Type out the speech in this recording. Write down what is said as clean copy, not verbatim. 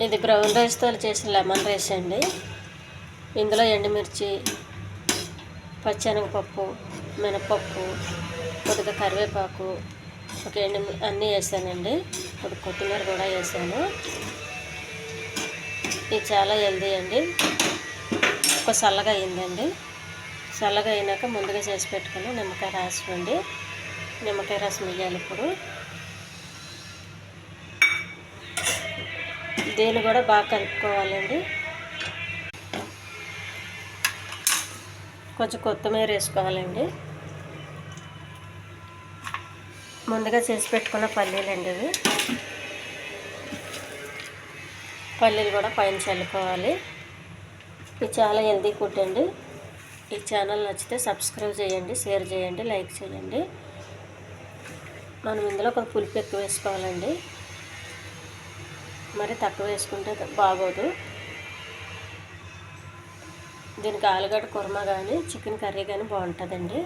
ఇది బ్రౌన్ రైస్తో చేసిన లెమన్ రైస్ అండి. ఇందులో ఎండుమిర్చి, పచ్చెనగపప్పు, మినపప్పు, కొద్దిగా కరివేపాకు, ఒక అన్నీ వేసానండి. కొద్దిగా కొత్తిమీర కూడా వేసాను. ఇది చాలా హెల్దీ అండి. ఒక చల్లగా అయిందండి. చల్లగా అయినాక ముందుగా చేసి పెట్టుకుని నిమ్మకాయ రసం అండి. నిమ్మకాయ రసం వేయాలి ఇప్పుడు. దీన్ని కూడా బాగా కలుపుకోవాలండి. కొంచెం కొత్తిమీర వేసుకోవాలండి. ముందుగా చేసి పెట్టుకున్న పల్లీలండి ఇవి. పల్లీలు కూడా పైన చల్లుకోవాలి. ఇది చాలా హెల్దీ ఫుడ్ అండి. ఈ ఛానల్ నచ్చితే సబ్స్క్రైబ్ చేయండి, షేర్ చేయండి, లైక్ చేయండి. మనం ఇందులో కొంచెం పులుపు ఎక్కువ వేసుకోవాలండి. మరి తక్కువ వేసుకుంటే బాగోదు. దీనికి ఆలుగడ్డ కుర్మా కానీ చికెన్ కర్రీ కానీ బాగుంటుందండి.